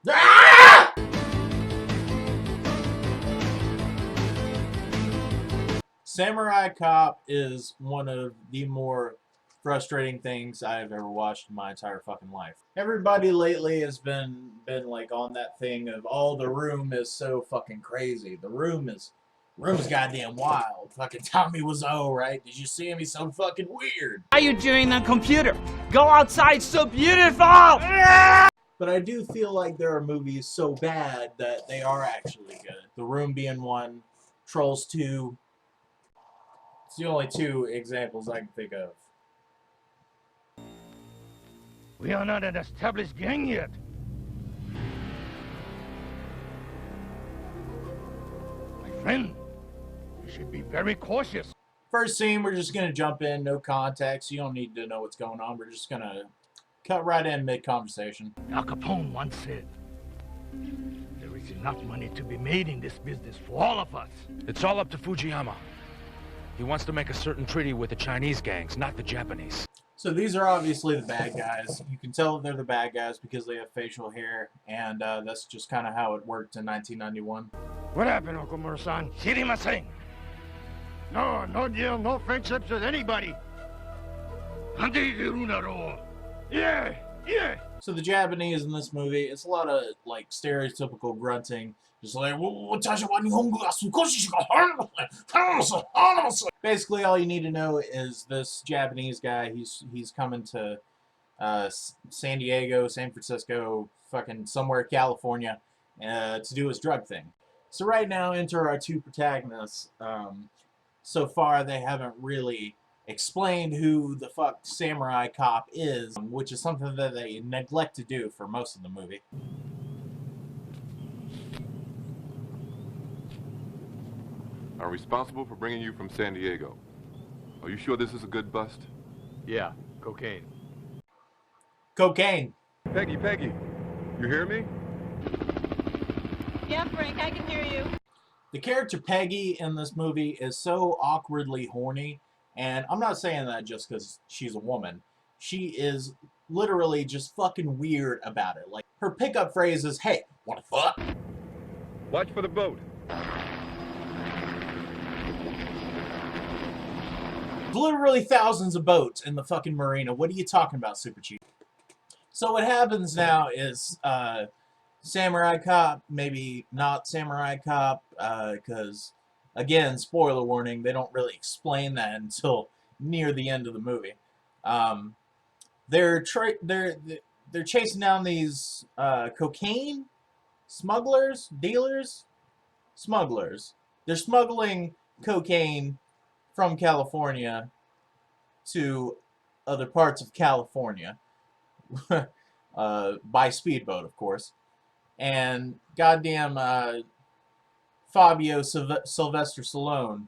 Ah! Samurai Cop is one of the more frustrating things I've ever watched in my entire fucking life. Everybody lately has been like on that thing of, oh, The Room is so fucking crazy. The Room is goddamn wild. Fucking Tommy Wiseau, right? Did you see him? He's so fucking weird. What are you doing on computer? Go outside, it's so beautiful! But I do feel like there are movies so bad that they are actually good. The Room being one, Trolls 2. It's the only two examples I can think of. We are not an established gang yet. My friend, you should be very cautious. First scene, we're just going to jump in, no context. You don't need to know what's going on. We're just going to cut right in mid-conversation. Al Capone once said, there is enough money to be made in this business for all of us. It's all up to Fujiyama. He wants to make a certain treaty with the Chinese gangs, not the Japanese. So these are obviously the bad guys. You can tell they're the bad guys because they have facial hair, and that's just kind of how it worked in 1991. What happened, Uncle Murasan? Shirimasen. No deal, no friendships with anybody. Yeah. So the Japanese in this movie, it's a lot of like stereotypical grunting, just like basically all you need to know is this Japanese guy. He's coming to San Diego, San Francisco, fucking somewhere California, to do his drug thing. So right now, enter our two protagonists. So far, they haven't really explained who the fuck Samurai Cop is, which is something that they neglect to do for most of the movie. I'm responsible for bringing you from San Diego. Are you sure this is a good bust? Yeah, cocaine. Cocaine. Peggy, you hear me? Yeah, Frank, I can hear you. The character Peggy in this movie is so awkwardly horny, and I'm not saying that just because she's a woman. She is literally just fucking weird about it. Like, her pickup phrase is, hey, wanna fuck? Watch for the boat. Literally thousands of boats in the fucking marina. What are you talking about, Super Chief? So what happens now is, Samurai Cop, maybe not Samurai Cop, because, again, spoiler warning, they don't really explain that until near the end of the movie. They're chasing down these cocaine smugglers, dealers, smugglers. They're smuggling cocaine from California to other parts of California by speedboat, of course. And goddamn Fabio Sylvester Stallone,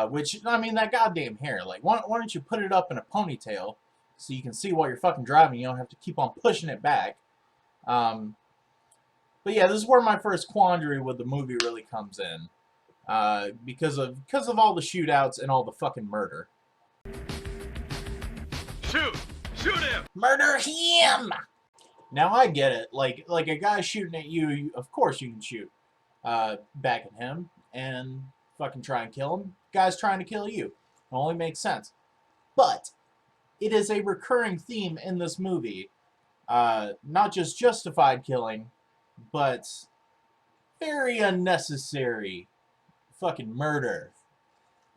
which, I mean, that goddamn hair, like, why don't you put it up in a ponytail so you can see while you're fucking driving, you don't have to keep on pushing it back. But yeah, this is where my first quandary with the movie really comes in, because of all the shootouts and all the fucking murder. Shoot him! Murder him! Now I get it. Like a guy shooting at you, of course you can shoot back at him and fucking try and kill him. Guy's trying to kill you. It only makes sense. But it is a recurring theme in this movie. Not just justified killing, but very unnecessary fucking murder.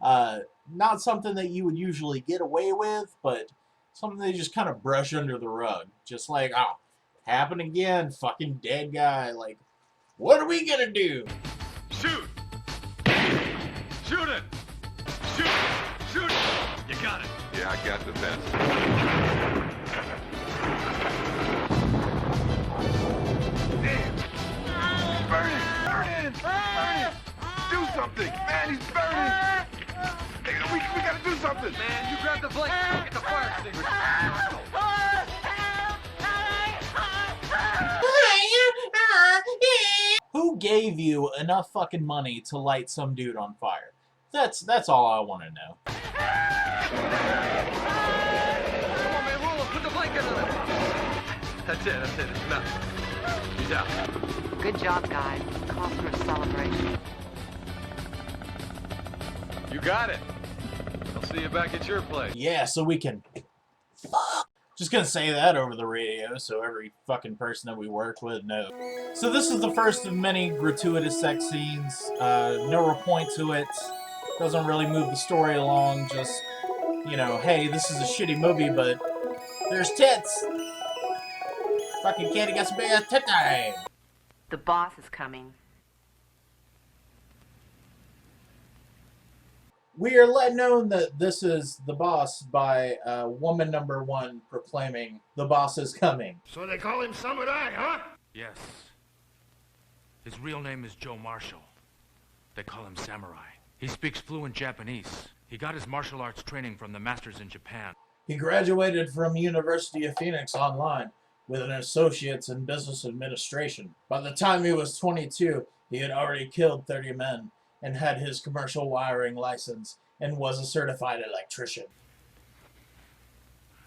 Not something that you would usually get away with, but something they just kind of brush under the rug. Just like, oh, happen again, fucking dead guy. Like, what are we gonna do? Shoot! Shoot it! Shoot it! You got it. Yeah, I got the best. Burning! Do something! Man, he's burning! Hey, we gotta do something! Man, you grab the blanket. Get the fire extinguisher. Who gave you enough fucking money to light some dude on fire? That's all I want to know. Come on, man, roll up. Put the blanket on it. That's it. It's enough. He's out. Good job, guys. Cause for a celebration. You got it. I'll see you back at your place. Yeah, so we can... Fuck. Just gonna say that over the radio so every fucking person that we work with knows. So this is the first of many gratuitous sex scenes. No real point to it. Doesn't really move the story along. Just, you know, hey, this is a shitty movie, but there's tits. Fucking kid gets a big ass tit time. The boss is coming. We are let known that this is The Boss by woman number 1 proclaiming the boss is coming. So they call him Samurai, huh? Yes. His real name is Joe Marshall. They call him Samurai. He speaks fluent Japanese. He got his martial arts training from the masters in Japan. He graduated from University of Phoenix Online with an associate's in business administration. By the time he was 22, he had already killed 30 men and had his commercial wiring license and was a certified electrician.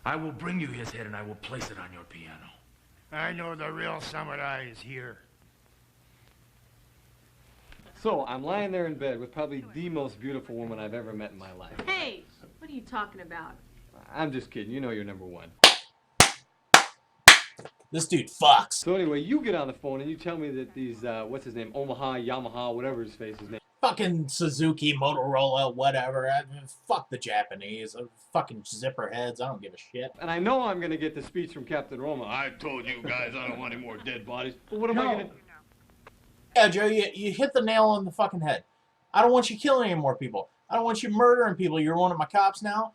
I will bring you his head and I will place it on your piano. I know the real Samurai is here. So, I'm lying there in bed with probably the most beautiful woman I've ever met in my life. Hey, what are you talking about? I'm just kidding. You know you're number 1. This dude fucks. So anyway, you get on the phone and you tell me that these, what's his name, Omaha, Yamaha, whatever his face is name. Fucking Suzuki, Motorola, whatever. Fuck the Japanese. Fucking zipper heads. I don't give a shit. And I know I'm going to get the speech from Captain Roma. I told you guys I don't want any more dead bodies. But what am I going to... Yeah, Joe, you hit the nail on the fucking head. I don't want you killing any more people. I don't want you murdering people. You're one of my cops now.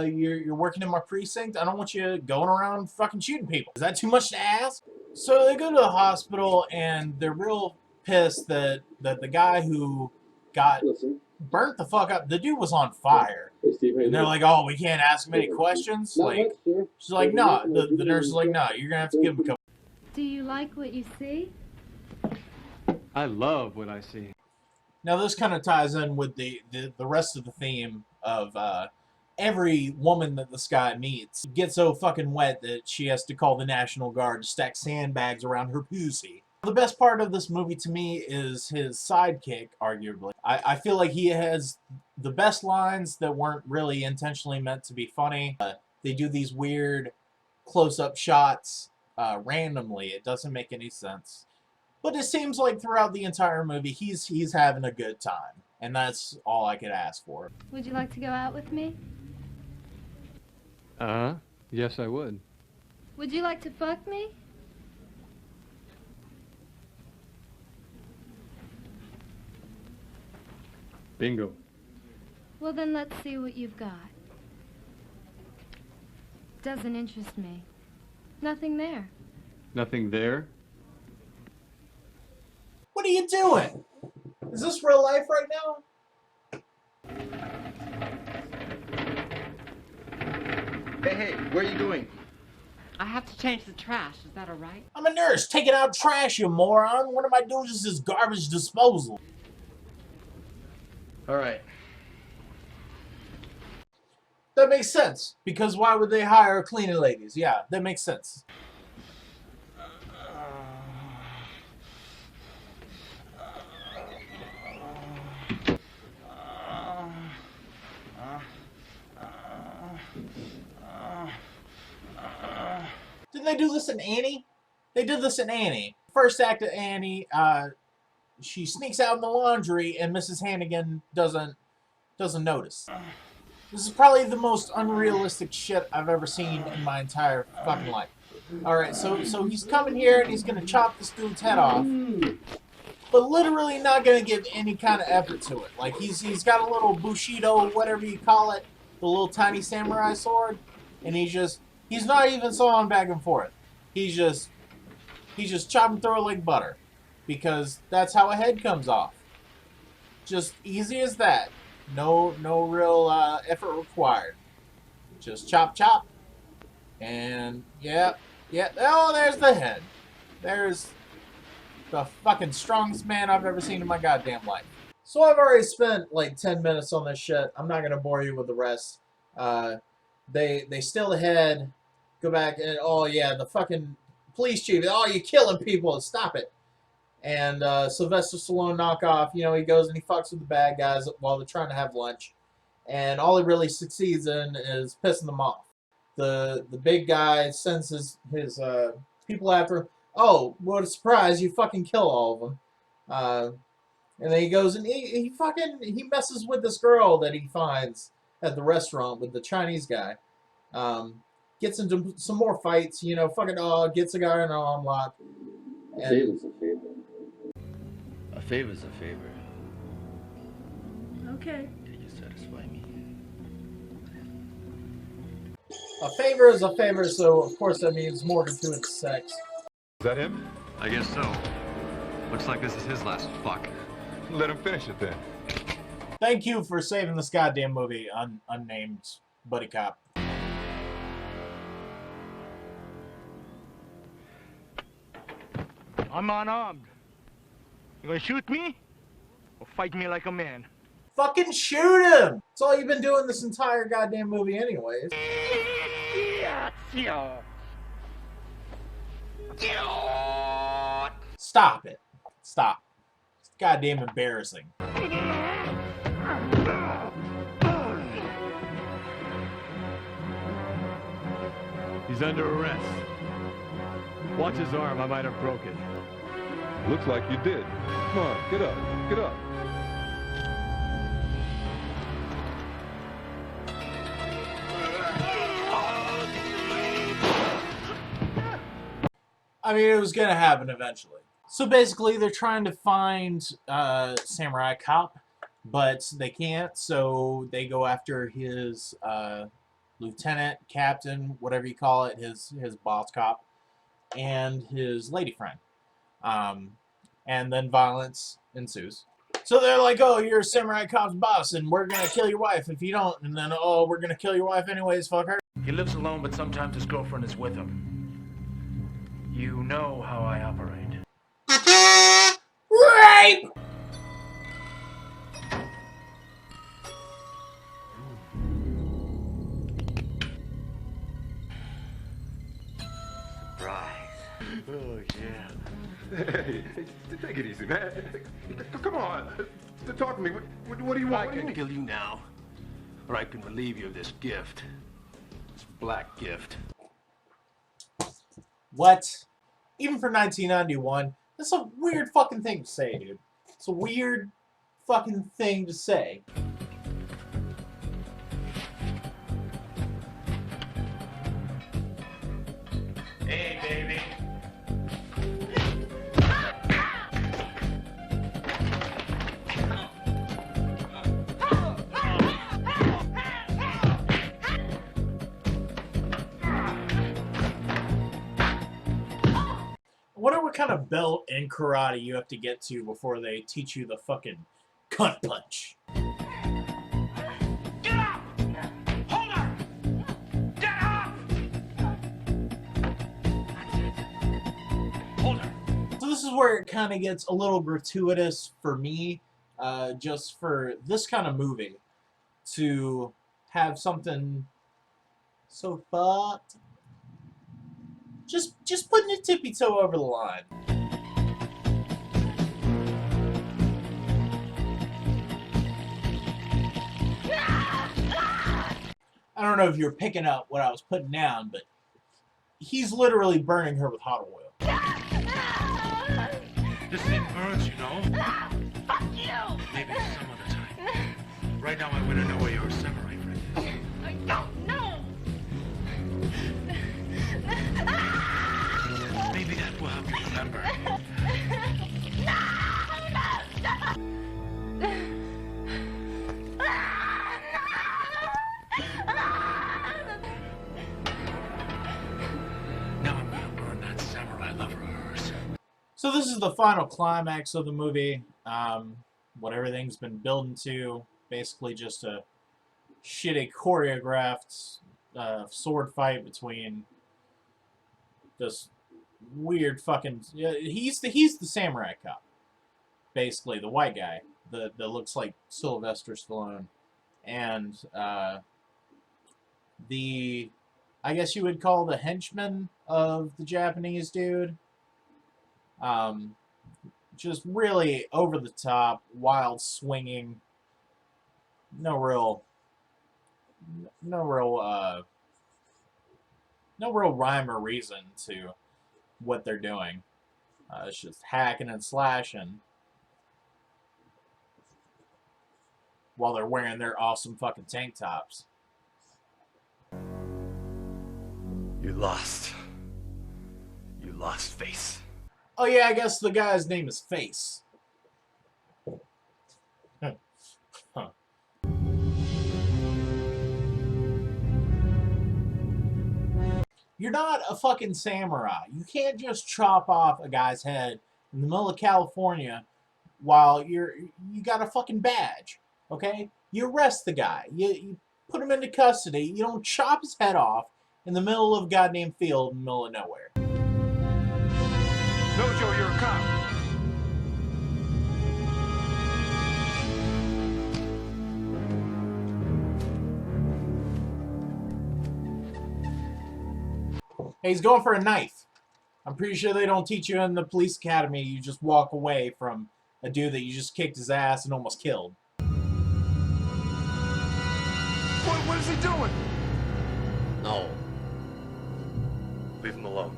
You're working in my precinct. I don't want you going around fucking shooting people. Is that too much to ask? So they go to the hospital and they're real pissed that the guy who got burnt the fuck up, the dude was on fire. And they're like, oh, we can't ask him any questions? Like, she's like, no. The nurse is like, no, you're gonna have to give him a couple. Do you like what you see? I love what I see. Now this kind of ties in with the rest of the theme of every woman that this guy meets gets so fucking wet that she has to call the National Guard to stack sandbags around her pussy. The best part of this movie to me is his sidekick, arguably. I feel like he has the best lines that weren't really intentionally meant to be funny. They do these weird close-up shots randomly. It doesn't make any sense. But it seems like throughout the entire movie, he's having a good time. And that's all I could ask for. Would you like to go out with me? Uh-huh. Yes, I would. Would you like to fuck me? Bingo. Well, then let's see what you've got. Doesn't interest me. Nothing there. Nothing there? What are you doing? Is this real life right now? Hey, where are you going? I have to change the trash. Is that all right? I'm a nurse taking out trash, you moron. One of my duties is garbage disposal. All right. That makes sense. Because why would they hire cleaning ladies? Yeah, that makes sense. Did they do this in Annie? They did this in Annie. First act of Annie, she sneaks out in the laundry and Mrs. Hannigan doesn't notice. This is probably the most unrealistic shit I've ever seen in my entire fucking life. Alright, so he's coming here and he's gonna chop this dude's head off. But literally not gonna give any kind of effort to it. Like he's got a little Bushido, whatever you call it, the little tiny samurai sword, and he's not even sawing back and forth. He's just chopping through it like butter. Because that's how a head comes off. Just easy as that. No real effort required. Just chop chop. And yeah. Oh, there's the head. There's the fucking strongest man I've ever seen in my goddamn life. So I've already spent like 10 minutes on this shit. I'm not gonna bore you with the rest. They steal the head, go back and oh yeah, the fucking police chief. Oh, you're killing people. Stop it. And Sylvester Stallone knockoff, you know, he goes and he fucks with the bad guys while they're trying to have lunch. And all he really succeeds in is pissing them off. The big guy sends his people after him. Oh, what a surprise, you fucking kill all of them. And then he goes and he messes with this girl that he finds at the restaurant with the Chinese guy. Gets into some more fights, you know, gets a guy in an arm lock. A favor's a favor. A favor's a favor. Okay. Did you satisfy me? A favor is a favor, so of course that means more gratuitous sex. Is that him? I guess so. Looks like this is his last fuck. Let him finish it then. Thank you for saving this goddamn movie, unnamed buddy cop. I'm unarmed. You gonna shoot me? Or fight me like a man? Fucking shoot him! That's all you've been doing this entire goddamn movie anyways. Stop it. Stop. It's goddamn embarrassing. He's under arrest. Watch his arm, I might have broke it. Looks like you did. Come on, get up, get up. I mean, it was gonna happen eventually. So basically, they're trying to find Samurai Cop, but they can't, so they go after his lieutenant, captain, whatever you call it, his boss cop, and his lady friend. And then violence ensues. So they're like, oh, you're Samurai Cop's boss, and we're gonna kill your wife if you don't. And then, oh, we're gonna kill your wife anyways, fuck her. He lives alone, but sometimes his girlfriend is with him. You know how I operate. Rape! Oh, yeah. Hey, take it easy, man. Come on. Talk to me. What do you want? I can kill you now, or I can relieve you of this gift. This black gift. What? Even for 1991, that's a weird fucking thing to say, dude. It's a weird fucking thing to say. Hey, baby. I wonder what kind of belt in karate you have to get to before they teach you the fucking cunt punch. Get up! Hold her! Get up! Hold her. So this is where it kind of gets a little gratuitous for me, just for this kind of movie to have something so fucked. Just putting a tippy toe over the line. I don't know if you're picking up what I was putting down, but he's literally burning her with hot oil. This thing burns, you know? Fuck you! Maybe some other time. Right now I want to know where your samurai friend is. I don't know. Maybe that will help you remember. Now I'm gonna burn that samurai lover of hers. So this is the final climax of the movie. What everything's been building to. Basically just a shitty choreographed sword fight between this weird fucking... he's the samurai cop. Basically, the white guy that looks like Sylvester Stallone. And the I guess you would call the henchman of the Japanese dude. Just really over the top, wild swinging. No real rhyme or reason to what they're doing. It's just hacking and slashing while they're wearing their awesome fucking tank tops. You lost. You lost face. Oh yeah, I guess the guy's name is Face. Huh. You're not a fucking samurai. You can't just chop off a guy's head in the middle of California while you got a fucking badge, okay? You arrest the guy. You put him into custody. You don't chop his head off in the middle of a goddamn field in the middle of nowhere. No, Joe, you're a cop. Hey, he's going for a knife. I'm pretty sure they don't teach you in the police academy. You just walk away from a dude that you just kicked his ass and almost killed. What is he doing? No. Leave him alone.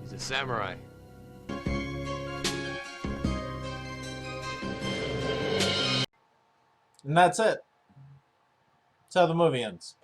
He's a samurai. And that's it. That's how the movie ends.